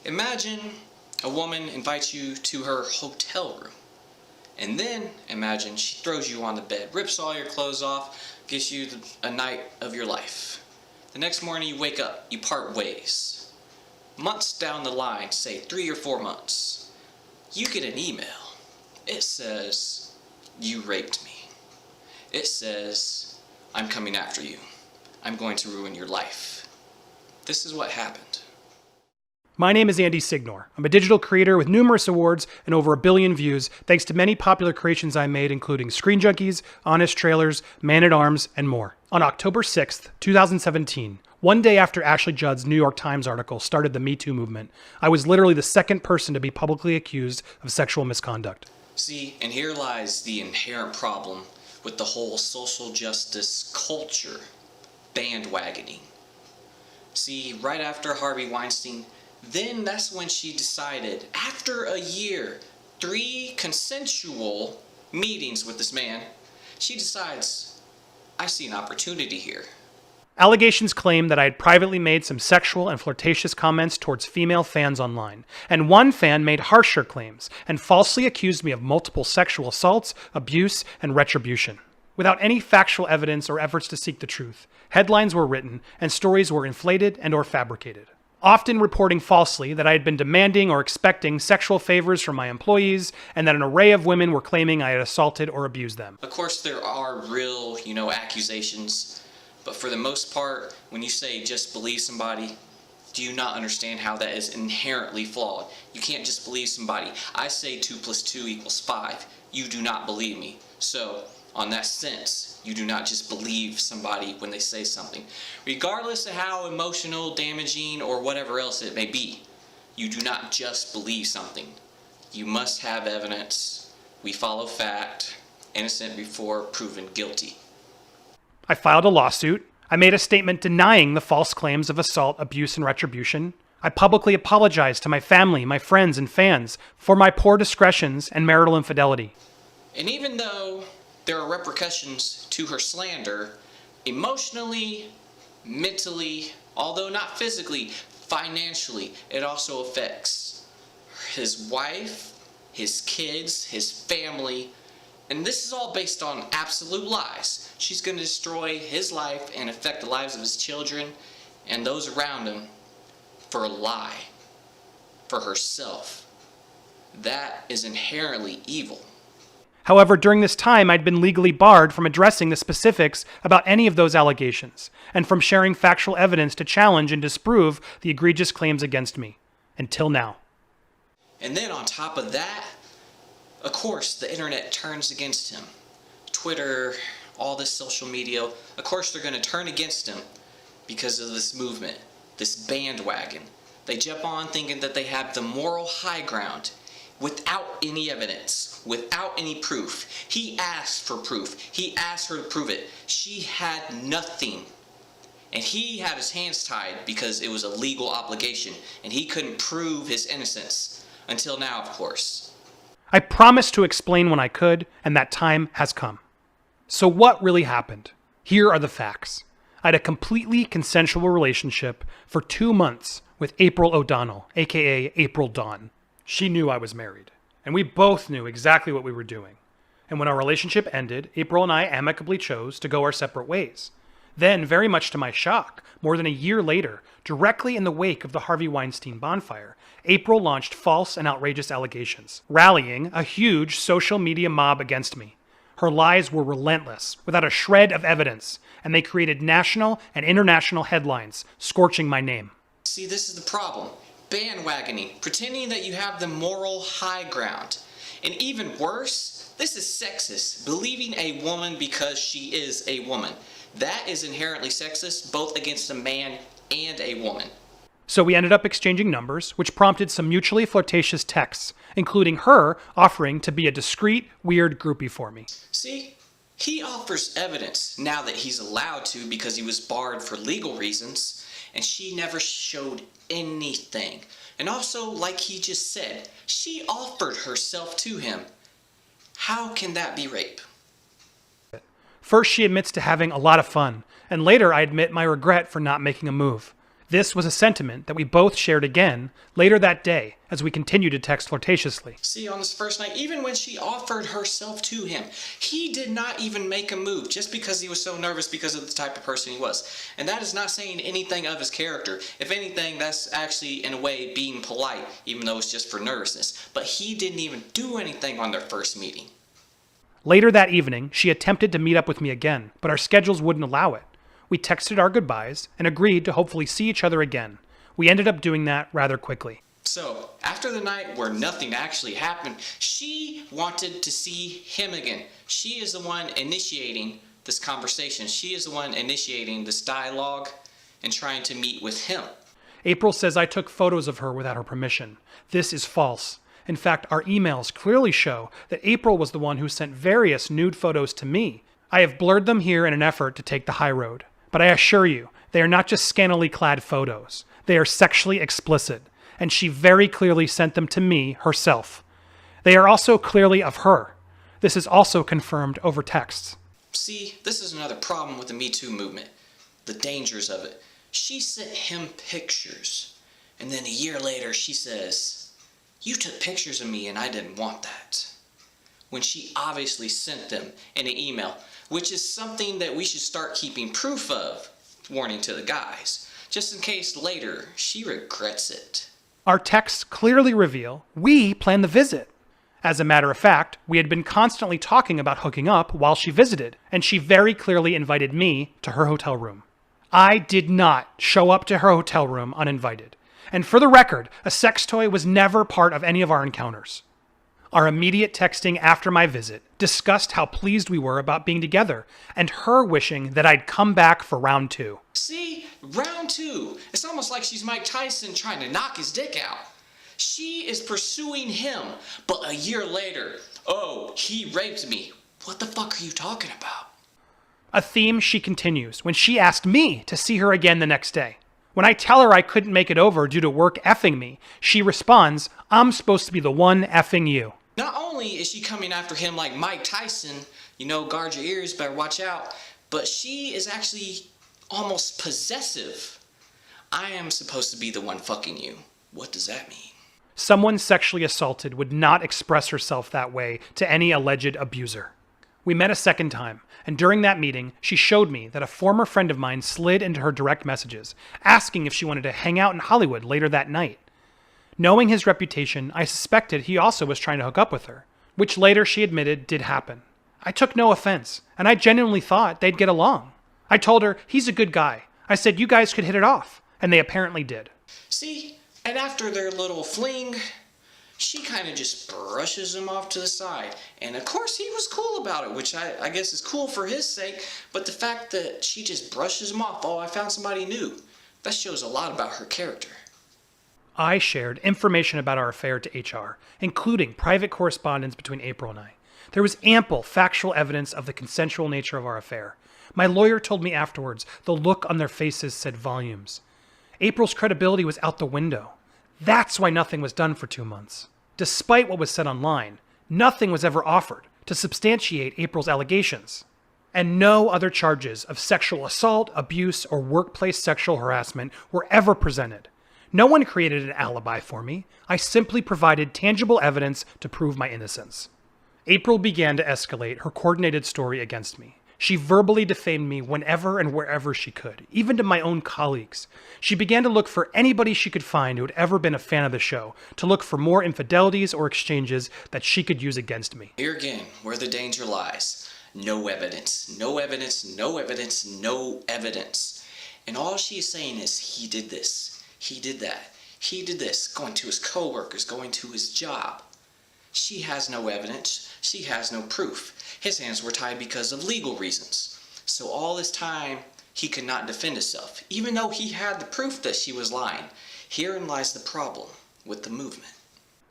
Imagine a woman invites you to her hotel room. And then imagine she throws you on the bed, rips all your clothes off, gives you a night of your life. The next morning you wake up, you part ways. Months down the line, say 3 or 4 months, you get an email. It says, "You raped me." It says, "I'm coming after you. I'm going to ruin your life." This is what happened. My name is Andy Signore. I'm a digital creator with numerous awards and over 1 billion views, thanks to many popular creations I made, including Screen Junkies, Honest Trailers, Man-at-Arms, and more. On October 6th, 2017, one day after Ashley Judd's New York Times article started the metoo movement, I was literally the second person to be publicly accused of sexual misconduct. See, and here lies the inherent problem with the whole social justice culture bandwagoning. See, right after Harvey Weinstein, then that's when she decided, after a year, 3 consensual meetings with this man, she decides, I see an opportunity here. Allegations claim that I had privately made some sexual and flirtatious comments towards female fans online, and one fan made harsher claims and falsely accused me of multiple sexual assaults, abuse, and retribution. Without any factual evidence or efforts to seek the truth, headlines were written and stories were inflated and or fabricated, often reporting falsely that I had been demanding or expecting sexual favors from my employees and that an array of women were claiming I had assaulted or abused them. Of course, there are real, accusations, but for the most part, when you say just believe somebody, do you not understand how that is inherently flawed? You can't just believe somebody. I say 2 + 2 = 5. You do not believe me. So, on that sense, you do not just believe somebody when they say something. Regardless of how emotional, damaging, or whatever else it may be, you do not just believe something. You must have evidence. We follow fact, innocent before proven guilty. I filed a lawsuit. I made a statement denying the false claims of assault, abuse, and retribution. I publicly apologized to my family, my friends, and fans for my poor discretions and marital infidelity. And even though there are repercussions to her slander, emotionally, mentally, although not physically, financially, it also affects his wife, his kids, his family, and this is all based on absolute lies. She's going to destroy his life and affect the lives of his children and those around him for a lie, for herself. That is inherently evil. However, during this time, I'd been legally barred from addressing the specifics about any of those allegations, and from sharing factual evidence to challenge and disprove the egregious claims against me. Until now. And then on top of that, of course, the internet turns against him. Twitter, all this social media, of course they're going to turn against him because of this movement, this bandwagon. They jump on thinking that they have the moral high ground. Without any evidence, without any proof. He asked for proof. He asked her to prove it. She had nothing. And he had his hands tied because it was a legal obligation, and he couldn't prove his innocence. Until now, of course. I promised to explain when I could, and that time has come. So what really happened? Here are the facts. I had a completely consensual relationship for 2 months with April O'Donnell, aka April Dawn. She knew I was married, and we both knew exactly what we were doing. And when our relationship ended, April and I amicably chose to go our separate ways. Then, very much to my shock, more than a year later, directly in the wake of the Harvey Weinstein bonfire, April launched false and outrageous allegations, rallying a huge social media mob against me. Her lies were relentless, without a shred of evidence, and they created national and international headlines, scorching my name. See, this is the problem. Bandwagoning, pretending that you have the moral high ground. And even worse, this is sexist, believing a woman because she is a woman. That is inherently sexist, both against a man and a woman. So we ended up exchanging numbers, which prompted some mutually flirtatious texts, including her offering to be a discreet, weird groupie for me. See, he offers evidence now that he's allowed to because he was barred for legal reasons, and she never showed anything. And also, like he just said, she offered herself to him. How can that be rape? First, she admits to having a lot of fun, and later I admit my regret for not making a move. This was a sentiment that we both shared again later that day as we continued to text flirtatiously. See, on this first night, even when she offered herself to him, he did not even make a move just because he was so nervous because of the type of person he was. And that is not saying anything of his character. If anything, that's actually, in a way, being polite, even though it's just for nervousness. But he didn't even do anything on their first meeting. Later that evening, she attempted to meet up with me again, but our schedules wouldn't allow it. We texted our goodbyes and agreed to hopefully see each other again. We ended up doing that rather quickly. So, after the night where nothing actually happened, she wanted to see him again. She is the one initiating this conversation. She is the one initiating this dialogue and trying to meet with him. April says I took photos of her without her permission. This is false. In fact, our emails clearly show that April was the one who sent various nude photos to me. I have blurred them here in an effort to take the high road. But I assure you, they are not just scantily clad photos. They are sexually explicit, and she very clearly sent them to me herself. They are also clearly of her. This is also confirmed over texts. See, this is another problem with the metoo movement. The dangers of it. She sent him pictures, and then a year later she says, "You took pictures of me and I didn't want that." When she obviously sent them in an email, which is something that we should start keeping proof of, warning to the guys, just in case later she regrets it. Our texts clearly reveal we planned the visit. As a matter of fact, we had been constantly talking about hooking up while she visited, and she very clearly invited me to her hotel room. I did not show up to her hotel room uninvited. And for the record, a sex toy was never part of any of our encounters. Our immediate texting after my visit discussed how pleased we were about being together, and her wishing that I'd come back for round 2. See, round 2. It's almost like she's Mike Tyson trying to knock his dick out. She is pursuing him, but a year later, "Oh, he raped me." What the fuck are you talking about? A theme she continues when she asked me to see her again the next day. When I tell her I couldn't make it over due to work effing me, she responds, "I'm supposed to be the one effing you." Not only is she coming after him like Mike Tyson, guard your ears, better watch out, but she is actually almost possessive. I am supposed to be the one fucking you. What does that mean? Someone sexually assaulted would not express herself that way to any alleged abuser. We met a second time, and during that meeting, she showed me that a former friend of mine slid into her direct messages, asking if she wanted to hang out in Hollywood later that night. Knowing his reputation, I suspected he also was trying to hook up with her, which later she admitted did happen. I took no offense, and I genuinely thought they'd get along. I told her, he's a good guy. I said you guys could hit it off, and they apparently did. See, and after their little fling, she kind of just brushes him off to the side. And of course he was cool about it, which I guess is cool for his sake, but the fact that she just brushes him off, "Oh, I found somebody new," that shows a lot about her character. I shared information about our affair to HR, including private correspondence between April and I. There was ample factual evidence of the consensual nature of our affair. My lawyer told me afterwards the look on their faces said volumes. April's credibility was out the window. That's why nothing was done for 2 months. Despite what was said online, nothing was ever offered to substantiate April's allegations. And no other charges of sexual assault, abuse, or workplace sexual harassment were ever presented. No one created an alibi for me. I simply provided tangible evidence to prove my innocence. April began to escalate her coordinated story against me. She verbally defamed me whenever and wherever she could, even to my own colleagues. She began to look for anybody she could find who had ever been a fan of the show, to look for more infidelities or exchanges that she could use against me. Here again, where the danger lies. No evidence, no evidence, no evidence, no evidence. And all she is saying is, he did this. He did that. He did this, going to his coworkers, going to his job. She has no evidence. She has no proof. His hands were tied because of legal reasons. So all this time, he could not defend himself, even though he had the proof that she was lying. Herein lies the problem with the movement.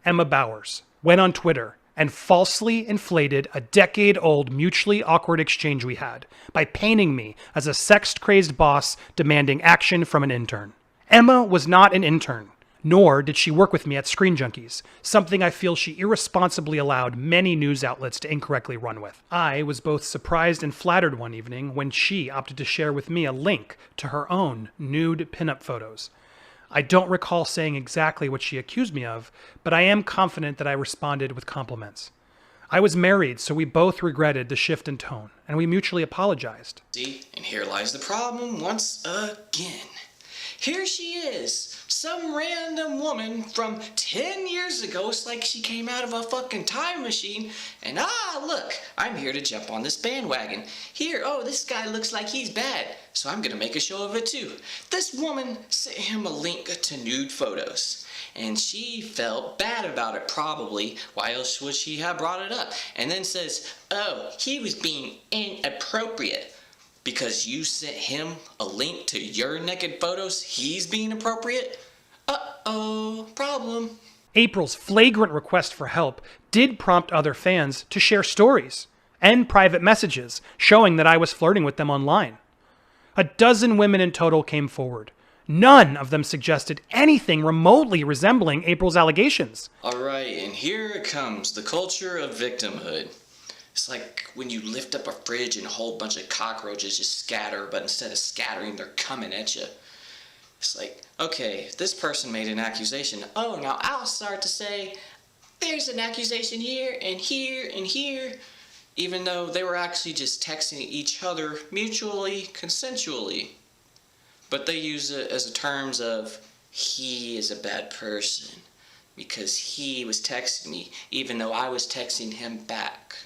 Emma Bowers went on Twitter and falsely inflated a decade-old mutually awkward exchange we had by painting me as a sex-crazed boss demanding action from an intern. Emma was not an intern. Nor did she work with me at Screen Junkies, something I feel she irresponsibly allowed many news outlets to incorrectly run with. I was both surprised and flattered one evening when she opted to share with me a link to her own nude pinup photos. I don't recall saying exactly what she accused me of, but I am confident that I responded with compliments. I was married, so we both regretted the shift in tone, and we mutually apologized. See, and here lies the problem once again. Here she is, some random woman from 10 years ago. It's like she came out of a fucking time machine. And look, I'm here to jump on this bandwagon. Here, this guy looks like he's bad, so I'm gonna make a show of it too. This woman sent him a link to nude photos, and she felt bad about it probably. Why else would she have brought it up? And then says, he was being inappropriate. Because you sent him a link to your naked photos, he's being appropriate? Problem. April's flagrant request for help did prompt other fans to share stories and private messages showing that I was flirting with them online. 12 women in total came forward. None of them suggested anything remotely resembling April's allegations. Alright, and here it comes, the culture of victimhood. It's like when you lift up a fridge and a whole bunch of cockroaches just scatter, but instead of scattering, they're coming at you. It's like, okay, this person made an accusation. Now I'll start to say, there's an accusation here and here and here, even though they were actually just texting each other mutually, consensually. But they use it as a terms of, he is a bad person because he was texting me, even though I was texting him back.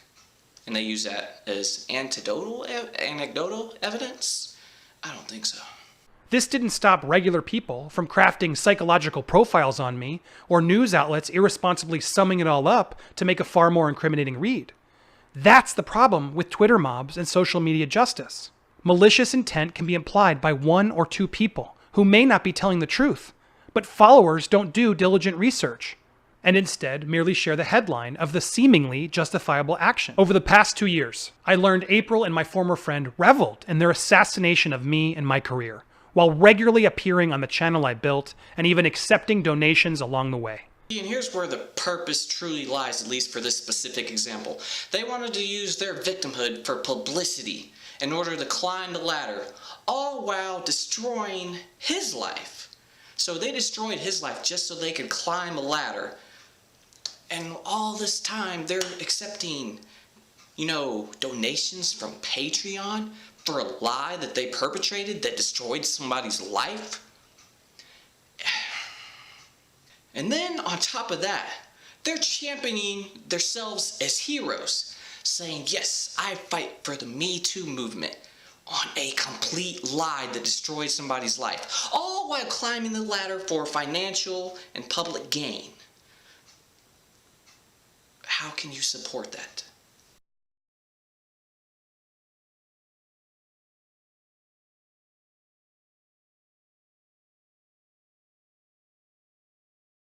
And they use that as anecdotal evidence? I don't think so. This didn't stop regular people from crafting psychological profiles on me, or news outlets irresponsibly summing it all up to make a far more incriminating read. That's the problem with Twitter mobs and social media justice. Malicious intent can be implied by one or two people who may not be telling the truth, but followers don't do diligent research, and instead merely share the headline of the seemingly justifiable action. Over the past 2 years, I learned April and my former friend reveled in their assassination of me and my career, while regularly appearing on the channel I built and even accepting donations along the way. And here's where the purpose truly lies, at least for this specific example. They wanted to use their victimhood for publicity in order to climb the ladder, all while destroying his life. So they destroyed his life just so they could climb a ladder. And all this time, they're accepting, donations from Patreon for a lie that they perpetrated that destroyed somebody's life. And then on top of that, they're championing themselves as heroes, saying, yes, I fight for the metoo movement on a complete lie that destroyed somebody's life, all while climbing the ladder for financial and public gain. How can you support that?